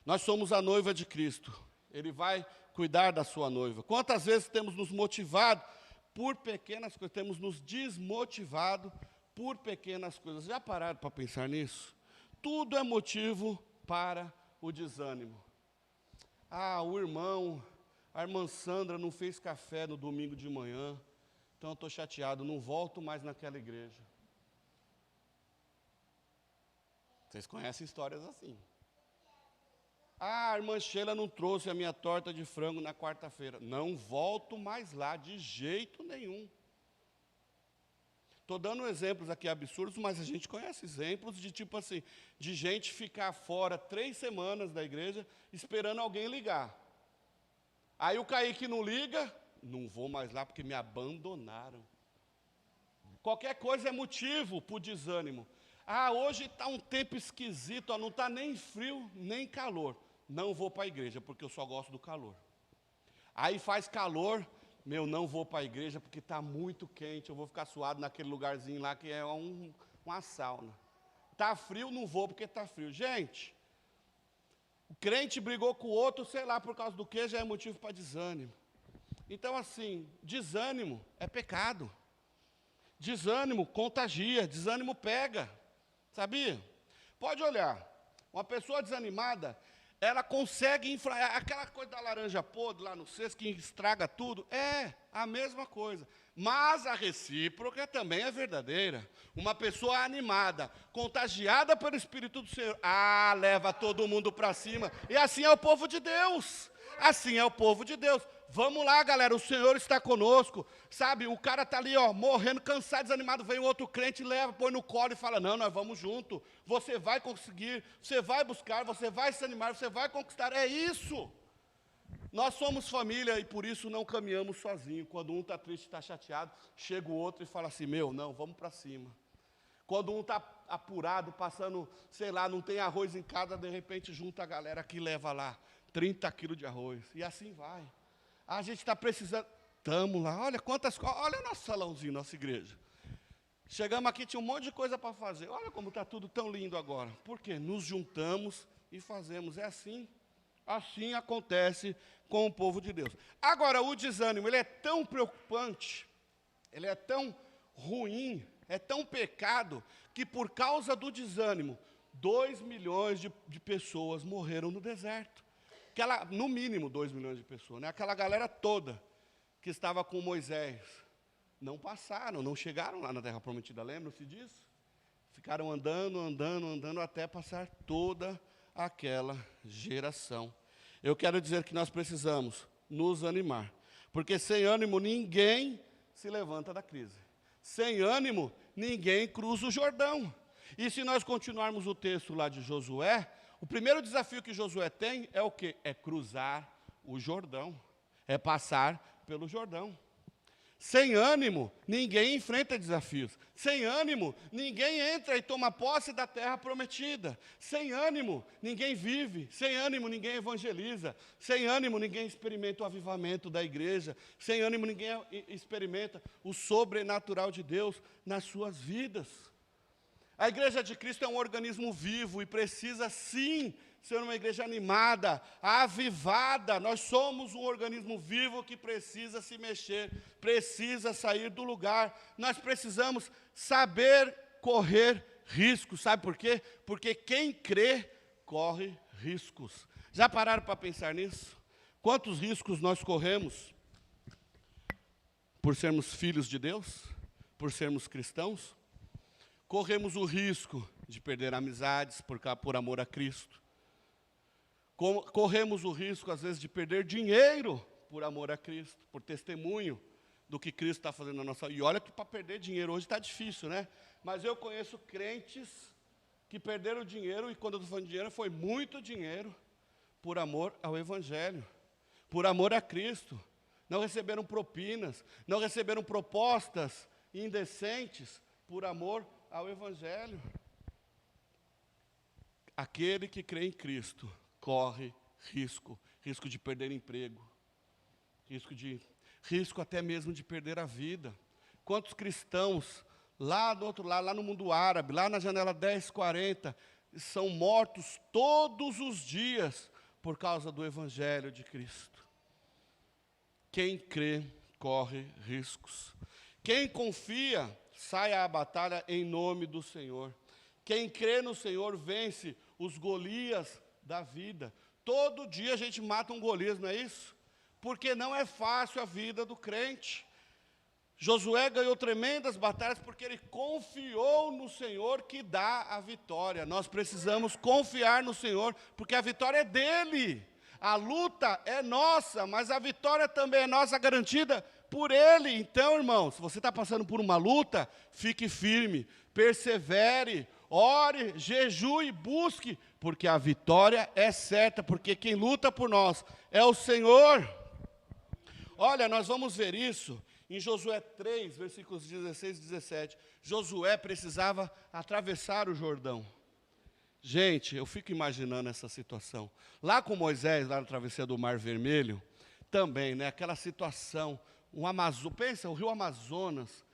Speaker 1: Nós somos a noiva de Cristo, Ele vai cuidar da sua noiva. Quantas vezes temos nos motivado por pequenas coisas, temos nos desmotivado por pequenas coisas. Já pararam para pensar nisso? Tudo é motivo para o desânimo. O irmão, a irmã Sandra não fez café no domingo de manhã, então eu estou chateado, não volto mais naquela igreja. Vocês conhecem histórias assim. A irmã Sheila não trouxe a minha torta de frango na quarta-feira. Não volto mais lá, de jeito nenhum. Estou dando exemplos aqui absurdos, mas a gente conhece exemplos de tipo assim, de gente ficar fora 3 semanas da igreja esperando alguém ligar. Aí o Kaique não liga, não vou mais lá porque me abandonaram. Qualquer coisa é motivo para o desânimo. Ah, hoje está um tempo esquisito, ó, não está nem frio, nem calor. Não vou para a igreja, porque eu só gosto do calor. Aí faz calor, não vou para a igreja porque está muito quente, eu vou ficar suado naquele lugarzinho lá que é uma sauna. Está frio, não vou porque está frio. Gente, o crente brigou com o outro, sei lá por causa do que, já é motivo para desânimo. Então, assim, desânimo é pecado. Desânimo contagia, desânimo pega, sabia? Pode olhar, uma pessoa desanimada, ela consegue aquela coisa da laranja podre lá no cesto que estraga tudo, é a mesma coisa. Mas a recíproca também é verdadeira. Uma pessoa animada, contagiada pelo Espírito do Senhor, leva todo mundo para cima. E assim é o povo de Deus. Assim é o povo de Deus. Vamos lá, galera, o Senhor está conosco. Sabe, o cara está ali, ó, morrendo, cansado, desanimado, vem outro crente, leva, põe no colo e fala, não, nós vamos junto. Você vai conseguir, você vai buscar, você vai se animar, você vai conquistar. É isso. Nós somos família e por isso não caminhamos sozinhos. Quando um está triste, está chateado, chega o outro e fala assim, não, vamos para cima. Quando um está apurado, passando, sei lá, não tem arroz em casa, de repente junta a galera que leva lá 30 quilos de arroz. E assim vai. A gente está precisando, estamos lá, olha olha nosso salãozinho, nossa igreja. Chegamos aqui, tinha um monte de coisa para fazer. Olha como está tudo tão lindo agora. Por quê? Nos juntamos e fazemos. É assim. Assim acontece com o povo de Deus. Agora, o desânimo, ele é tão preocupante, ele é tão ruim, é tão pecado, que por causa do desânimo, 2 milhões de pessoas morreram no deserto. No mínimo 2 milhões de pessoas, né? Aquela galera toda que estava com Moisés, não passaram, não chegaram lá na Terra Prometida, lembram-se disso? Ficaram andando até passar toda aquela geração. Eu quero dizer que nós precisamos nos animar, porque sem ânimo ninguém se levanta da crise. Sem ânimo ninguém cruza o Jordão. E se nós continuarmos o texto lá de Josué, o primeiro desafio que Josué tem é o quê? É cruzar o Jordão, é passar pelo Jordão. Sem ânimo, ninguém enfrenta desafios. Sem ânimo, ninguém entra e toma posse da terra prometida. Sem ânimo, ninguém vive. Sem ânimo, ninguém evangeliza. Sem ânimo, ninguém experimenta o avivamento da igreja. Sem ânimo, ninguém experimenta o sobrenatural de Deus nas suas vidas. A igreja de Cristo é um organismo vivo e precisa, sim, ser uma igreja animada, avivada. Nós somos um organismo vivo que precisa se mexer, precisa sair do lugar. Nós precisamos saber correr riscos. Sabe por quê? Porque quem crê, corre riscos. Já pararam para pensar nisso? Quantos riscos nós corremos por sermos filhos de Deus? Por sermos cristãos? Corremos o risco de perder amizades por amor a Cristo. Corremos o risco, às vezes, de perder dinheiro por amor a Cristo, por testemunho do que Cristo está fazendo na nossa vida. E olha que para perder dinheiro hoje está difícil, né? Mas eu conheço crentes que perderam dinheiro, e quando eu estou falando de dinheiro, foi muito dinheiro, por amor ao Evangelho, por amor a Cristo. Não receberam propinas, não receberam propostas indecentes, por amor ao Evangelho. Aquele que crê em Cristo corre risco de perder emprego, risco até mesmo de perder a vida. Quantos cristãos lá do outro lado, lá no mundo árabe, lá na janela 1040, são mortos todos os dias por causa do Evangelho de Cristo? Quem crê corre riscos. Quem confia sai à batalha em nome do Senhor. Quem crê no Senhor vence os Golias da vida. Todo dia a gente mata um Golias, não é isso? Porque não é fácil a vida do crente. Josué ganhou tremendas batalhas porque ele confiou no Senhor que dá a vitória. Nós precisamos confiar no Senhor, porque a vitória é dele. A luta é nossa, mas a vitória também é nossa, garantida por Ele. Então, irmão, se você está passando por uma luta, fique firme, persevere, ore, jejue, busque, porque a vitória é certa, porque quem luta por nós é o Senhor. Olha, nós vamos ver isso em Josué 3, versículos 16 e 17. Josué precisava atravessar o Jordão. Gente, eu fico imaginando essa situação. Lá com Moisés, lá na travessia do Mar Vermelho, também, né, aquela situação, pensa, o rio Amazonas,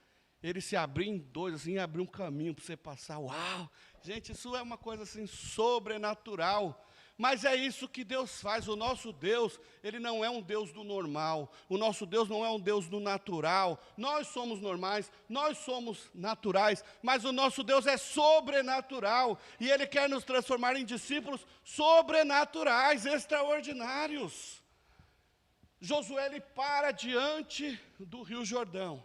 Speaker 1: ele se abrir em dois, assim, abrir um caminho para você passar. Uau! Gente, isso é uma coisa assim sobrenatural. Mas é isso que Deus faz. O nosso Deus, Ele não é um Deus do normal. O nosso Deus não é um Deus do natural. Nós somos normais, nós somos naturais, mas o nosso Deus é sobrenatural. E Ele quer nos transformar em discípulos sobrenaturais, extraordinários. Josué, ele para diante do Rio Jordão.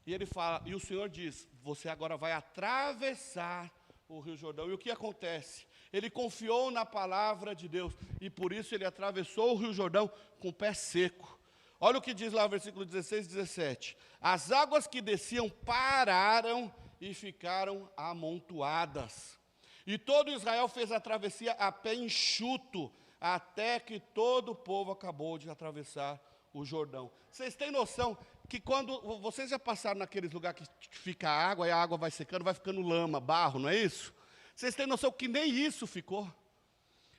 Speaker 1: E ele fala, e o Senhor diz, você agora vai atravessar o Rio Jordão. E o que acontece? Ele confiou na palavra de Deus, e por isso ele atravessou o Rio Jordão com o pé seco. Olha o que diz lá o versículo 16 e 17. As águas que desciam pararam e ficaram amontoadas. E todo Israel fez a travessia a pé enxuto, até que todo o povo acabou de atravessar o Jordão. Vocês têm noção que quando vocês já passaram naqueles lugares que fica água, e a água vai secando, vai ficando lama, barro, não é isso? Vocês têm noção que nem isso ficou?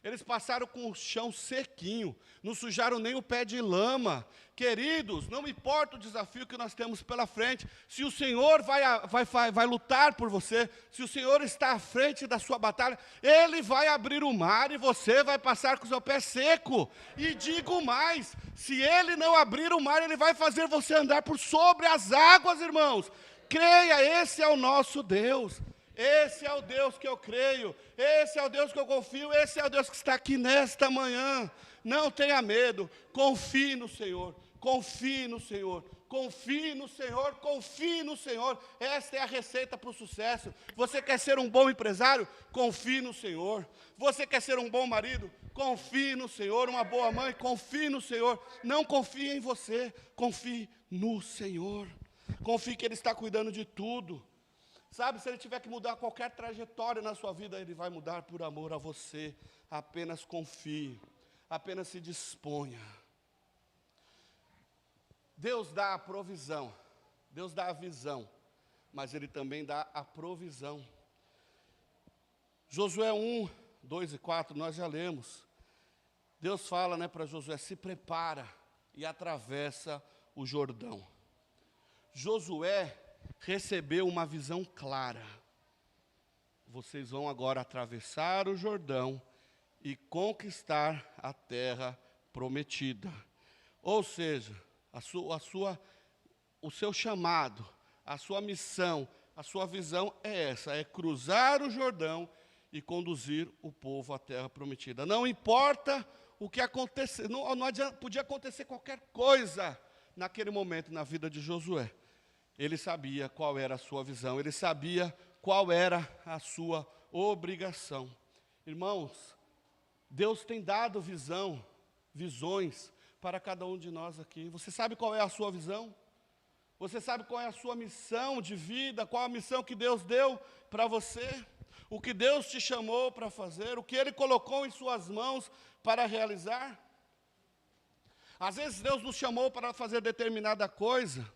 Speaker 1: Eles passaram com o chão sequinho, não sujaram nem o pé de lama. Queridos, não importa o desafio que nós temos pela frente, se o Senhor vai lutar por você, se o Senhor está à frente da sua batalha, Ele vai abrir o mar e você vai passar com o seu pé seco. E digo mais, se Ele não abrir o mar, Ele vai fazer você andar por sobre as águas, irmãos. Creia, esse é o nosso Deus. Esse é o Deus que eu creio, esse é o Deus que eu confio, esse é o Deus que está aqui nesta manhã. Não tenha medo, confie no Senhor, confie no Senhor, confie no Senhor, confie no Senhor. Esta é a receita para o sucesso. Você quer ser um bom empresário? Confie no Senhor. Você quer ser um bom marido? Confie no Senhor. Uma boa mãe? Confie no Senhor. Não confie em você, confie no Senhor. Confie que Ele está cuidando de tudo. Sabe, se Ele tiver que mudar qualquer trajetória na sua vida, Ele vai mudar por amor a você. Apenas confie, apenas se disponha. Deus dá a provisão, Deus dá a visão, mas Ele também dá a provisão. Josué 1, 2 e 4, nós já lemos. Deus fala, né, para Josué, se prepara e atravessa o Jordão. Josué recebeu uma visão clara. Vocês vão agora atravessar o Jordão e conquistar a terra prometida. Ou seja, o seu chamado, a sua missão, a sua visão é essa, é cruzar o Jordão e conduzir o povo à terra prometida. Não importa o que acontecer, podia acontecer qualquer coisa naquele momento na vida de Josué. Ele sabia qual era a sua visão, ele sabia qual era a sua obrigação. Irmãos, Deus tem dado visões para cada um de nós aqui. Você sabe qual é a sua visão? Você sabe qual é a sua missão de vida? Qual a missão que Deus deu para você? O que Deus te chamou para fazer? O que Ele colocou em suas mãos para realizar? Às vezes Deus nos chamou para fazer determinada coisa,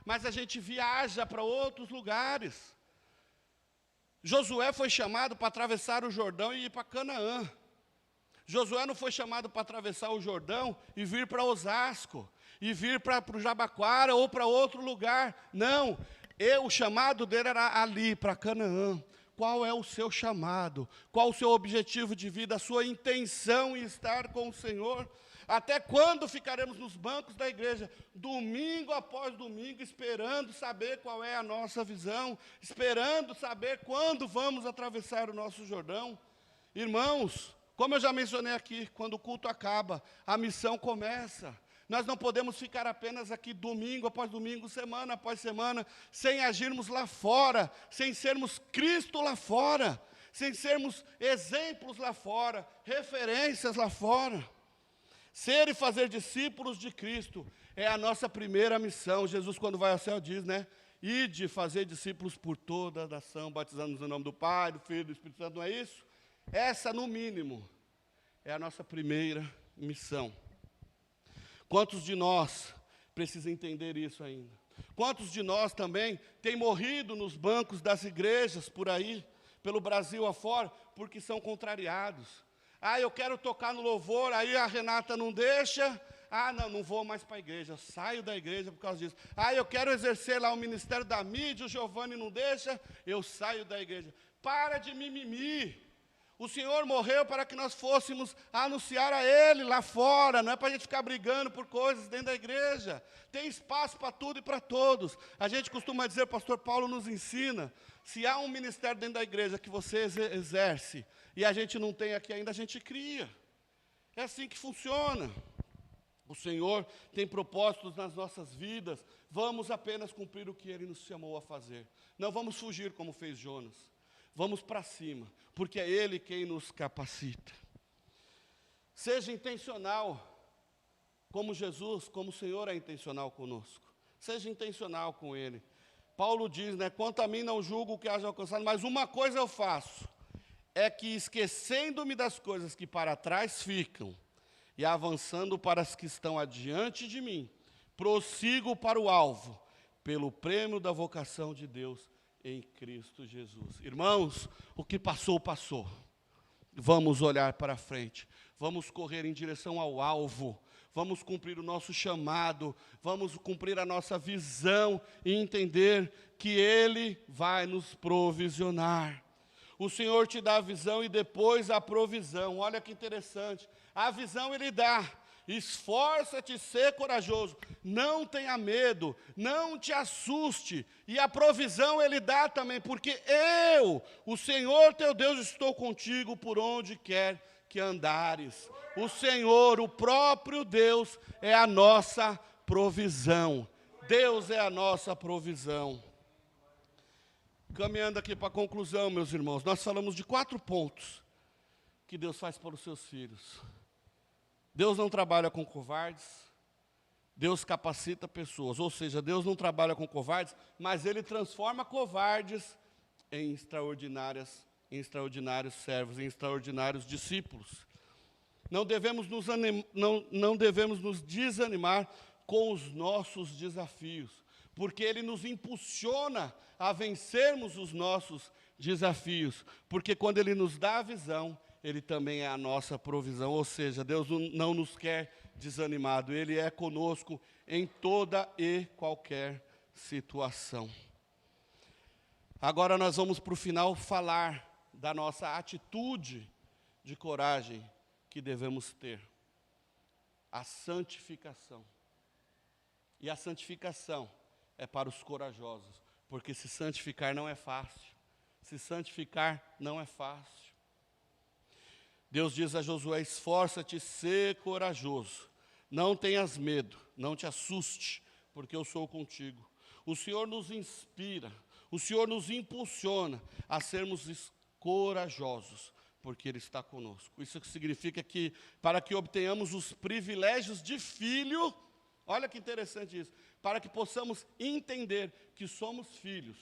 Speaker 1: mas a gente viaja para outros lugares. Josué foi chamado para atravessar o Jordão e ir para Canaã. Josué não foi chamado para atravessar o Jordão e vir para Osasco, e vir para o Jabaquara ou para outro lugar. Não, o chamado dele era ali, para Canaã. Qual é o seu chamado? Qual o seu objetivo de vida? A sua intenção em estar com o Senhor? Até quando ficaremos nos bancos da igreja, domingo após domingo, esperando saber qual é a nossa visão, esperando saber quando vamos atravessar o nosso Jordão? Irmãos, como eu já mencionei aqui, quando o culto acaba, a missão começa. Nós não podemos ficar apenas aqui domingo após domingo, semana após semana, sem agirmos lá fora, sem sermos Cristo lá fora, sem sermos exemplos lá fora, referências lá fora. Ser e fazer discípulos de Cristo é a nossa primeira missão. Jesus, quando vai ao céu, diz, né? Ide fazer discípulos por toda a nação, batizando-nos no nome do Pai, do Filho e do Espírito Santo, não é isso? Essa, no mínimo, é a nossa primeira missão. Quantos de nós precisam entender isso ainda? Quantos de nós também têm morrido nos bancos das igrejas por aí, pelo Brasil afora, porque são contrariados? Eu quero tocar no louvor, aí a Renata não deixa. Não vou mais para a igreja, saio da igreja por causa disso. Eu quero exercer lá o ministério da mídia, o Giovanni não deixa, eu saio da igreja. Para de mimimi. O Senhor morreu para que nós fôssemos anunciar a Ele lá fora, não é para a gente ficar brigando por coisas dentro da igreja. Tem espaço para tudo e para todos. A gente costuma dizer, o pastor Paulo nos ensina, se há um ministério dentro da igreja que você exerce, e a gente não tem aqui ainda, a gente cria. É assim que funciona. O Senhor tem propósitos nas nossas vidas, vamos apenas cumprir o que Ele nos chamou a fazer. Não vamos fugir como fez Jonas. Vamos para cima, porque é Ele quem nos capacita. Seja intencional, como Jesus, como o Senhor é intencional conosco. Seja intencional com Ele. Paulo diz, né, quanto a mim não julgo o que haja alcançado, mas uma coisa eu faço, é que esquecendo-me das coisas que para trás ficam, e avançando para as que estão adiante de mim, prossigo para o alvo, pelo prêmio da vocação de Deus em Cristo Jesus. Irmãos, o que passou, passou. Vamos olhar para frente, vamos correr em direção ao alvo, vamos cumprir o nosso chamado, vamos cumprir a nossa visão e entender que Ele vai nos provisionar. O Senhor te dá a visão e depois a provisão. Olha que interessante. A visão Ele dá. Esforça-te a ser corajoso. Não tenha medo. Não te assuste. E a provisão Ele dá também. Porque eu, o Senhor teu Deus, estou contigo por onde quer que andares. O Senhor, o próprio Deus, é a nossa provisão. Deus é a nossa provisão. Caminhando aqui para a conclusão, meus irmãos, nós falamos de 4 pontos que Deus faz para os seus filhos. Deus não trabalha com covardes, Deus capacita pessoas, ou seja, Deus não trabalha com covardes, mas Ele transforma covardes em extraordinários servos, em extraordinários discípulos. Não devemos nos desanimar com os nossos desafios, porque Ele nos impulsiona a vencermos os nossos desafios, porque quando Ele nos dá a visão, Ele também é a nossa provisão, ou seja, Deus não nos quer desanimado, Ele é conosco em toda e qualquer situação. Agora nós vamos para o final falar da nossa atitude de coragem que devemos ter, a santificação. E a santificação é para os corajosos, porque se santificar não é fácil. Se santificar não é fácil. Deus diz a Josué, esforça-te, ser corajoso. Não tenhas medo, não te assuste, porque eu sou contigo. O Senhor nos inspira, o Senhor nos impulsiona a sermos corajosos, porque Ele está conosco. Isso significa que, para que obtenhamos os privilégios de filho, olha que interessante isso, para que possamos entender que somos filhos,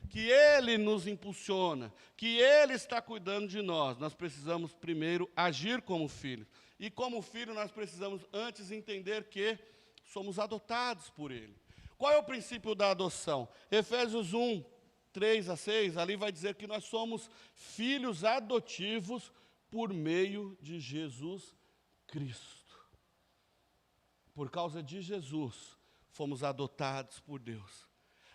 Speaker 1: que Ele nos impulsiona, que Ele está cuidando de nós, nós precisamos primeiro agir como filhos. E como filho nós precisamos antes entender que somos adotados por Ele. Qual é o princípio da adoção? Efésios 1, 3 a 6, ali vai dizer que nós somos filhos adotivos por meio de Jesus Cristo. Por causa de Jesus, fomos adotados por Deus.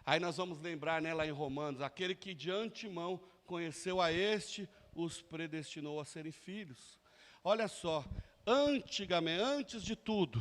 Speaker 1: Aí nós vamos lembrar, né, lá em Romanos, aquele que de antemão conheceu a este, os predestinou a serem filhos. Olha só, antigamente, antes de tudo,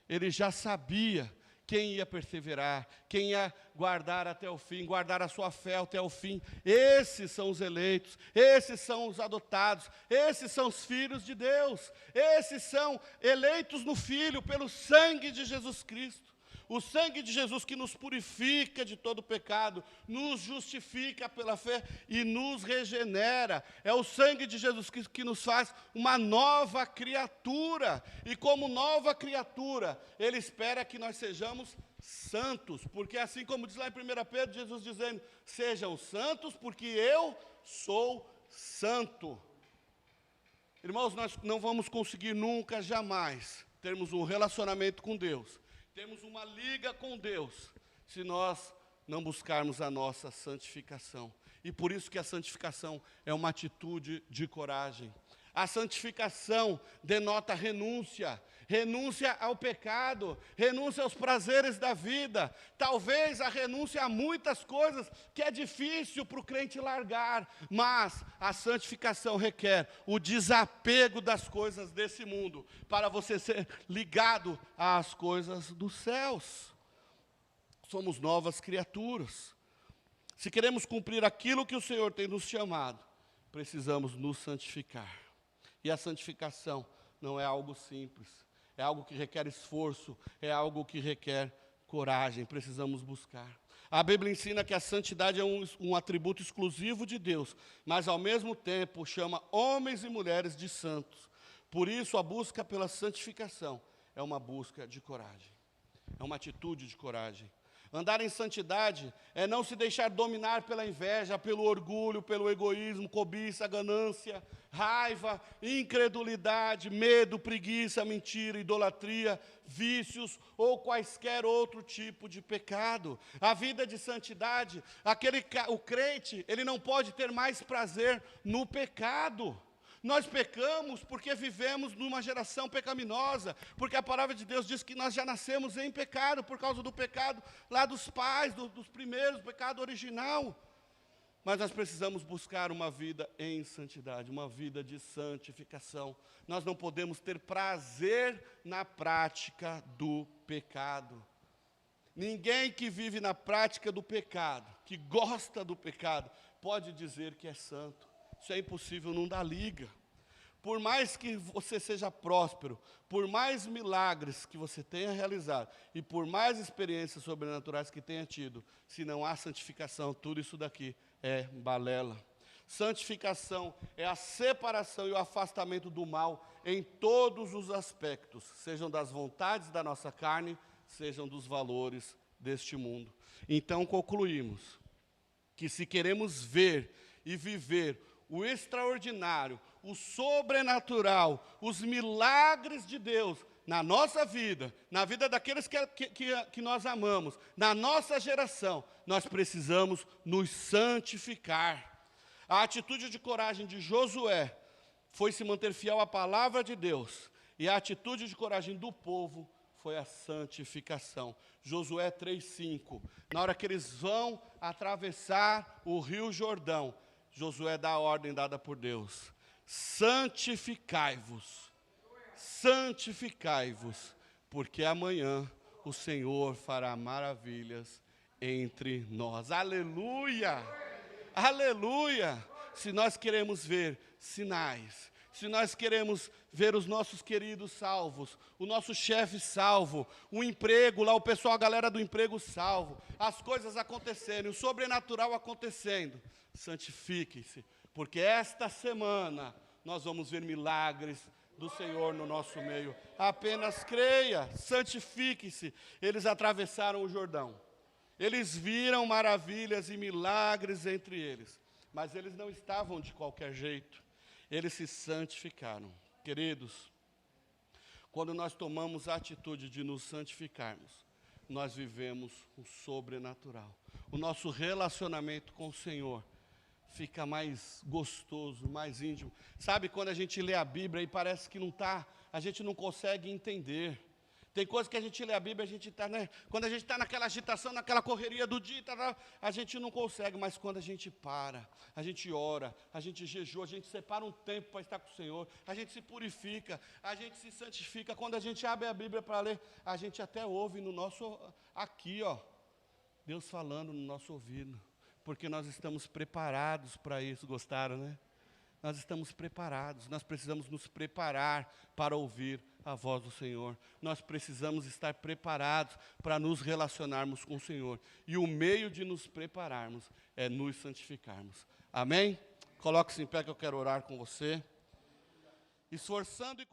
Speaker 1: Ele já sabia quem ia perseverar, quem ia guardar até o fim, guardar a sua fé até o fim. Esses são os eleitos, esses são os adotados, esses são os filhos de Deus, esses são eleitos no Filho, pelo sangue de Jesus Cristo. O sangue de Jesus que nos purifica de todo pecado, nos justifica pela fé e nos regenera. É o sangue de Jesus que nos faz uma nova criatura. E como nova criatura, Ele espera que nós sejamos santos. Porque assim como diz lá em 1 Pedro, Jesus dizendo, sejam santos porque eu sou santo. Irmãos, nós não vamos conseguir nunca, jamais, termos um relacionamento com Deus, termos uma liga com Deus, se nós não buscarmos a nossa santificação. E por isso que a santificação é uma atitude de coragem. A santificação denota renúncia, renúncia ao pecado, renúncia aos prazeres da vida. Talvez a renúncia a muitas coisas que é difícil para o crente largar, mas a santificação requer o desapego das coisas desse mundo, para você ser ligado às coisas dos céus. Somos novas criaturas. Se queremos cumprir aquilo que o Senhor tem nos chamado, precisamos nos santificar. E a santificação não é algo simples, é algo que requer esforço, é algo que requer coragem, precisamos buscar. A Bíblia ensina que a santidade é um atributo exclusivo de Deus, mas ao mesmo tempo chama homens e mulheres de santos. Por isso a busca pela santificação é uma busca de coragem, é uma atitude de coragem. Andar em santidade é não se deixar dominar pela inveja, pelo orgulho, pelo egoísmo, cobiça, ganância, raiva, incredulidade, medo, preguiça, mentira, idolatria, vícios ou quaisquer outro tipo de pecado. A vida de santidade, o crente, ele não pode ter mais prazer no pecado. Nós pecamos porque vivemos numa geração pecaminosa, porque a palavra de Deus diz que nós já nascemos em pecado, por causa do pecado lá dos pais, dos primeiros, pecado original. Mas nós precisamos buscar uma vida em santidade, uma vida de santificação. Nós não podemos ter prazer na prática do pecado. Ninguém que vive na prática do pecado, que gosta do pecado, pode dizer que é santo. Isso é impossível, não dá liga. Por mais que você seja próspero, por mais milagres que você tenha realizado, e por mais experiências sobrenaturais que tenha tido, se não há santificação, tudo isso daqui é balela. Santificação é a separação e o afastamento do mal em todos os aspectos, sejam das vontades da nossa carne, sejam dos valores deste mundo. Então concluímos que se queremos ver e viver o extraordinário, o sobrenatural, os milagres de Deus na nossa vida, na vida daqueles que nós amamos, na nossa geração, nós precisamos nos santificar. A atitude de coragem de Josué foi se manter fiel à palavra de Deus, e a atitude de coragem do povo foi a santificação. Josué 3:5, na hora que eles vão atravessar o rio Jordão, Josué dá a ordem dada por Deus: santificai-vos, santificai-vos, porque amanhã o Senhor fará maravilhas entre nós. Aleluia! Aleluia! Se nós queremos ver sinais, se nós queremos ver os nossos queridos salvos, o nosso chefe salvo, o emprego lá, o pessoal, a galera do emprego salvo, as coisas acontecendo, o sobrenatural acontecendo, santifiquem-se, porque esta semana nós vamos ver milagres do Senhor no nosso meio. Apenas creia, santifique-se. Eles atravessaram o Jordão, eles viram maravilhas e milagres entre eles, mas eles não estavam de qualquer jeito, eles se santificaram. Queridos, quando nós tomamos a atitude de nos santificarmos, nós vivemos o sobrenatural. O nosso relacionamento com o Senhor fica mais gostoso, mais íntimo. Sabe quando a gente lê a Bíblia e parece que a gente não consegue entender. Tem coisas que a gente lê a Bíblia, quando a gente está naquela agitação, naquela correria do dia, a gente não consegue, mas quando a gente para, a gente ora, a gente jejua, a gente separa um tempo para estar com o Senhor, a gente se purifica, a gente se santifica. Quando a gente abre a Bíblia para ler, a gente até ouve aqui, Deus falando no nosso ouvido, porque nós estamos preparados para isso. Gostaram, né? Nós estamos preparados, nós precisamos nos preparar para ouvir a voz do Senhor. Nós precisamos estar preparados para nos relacionarmos com o Senhor. E o meio de nos prepararmos é nos santificarmos. Amém? Coloque-se em pé que eu quero orar com você. Esforçando e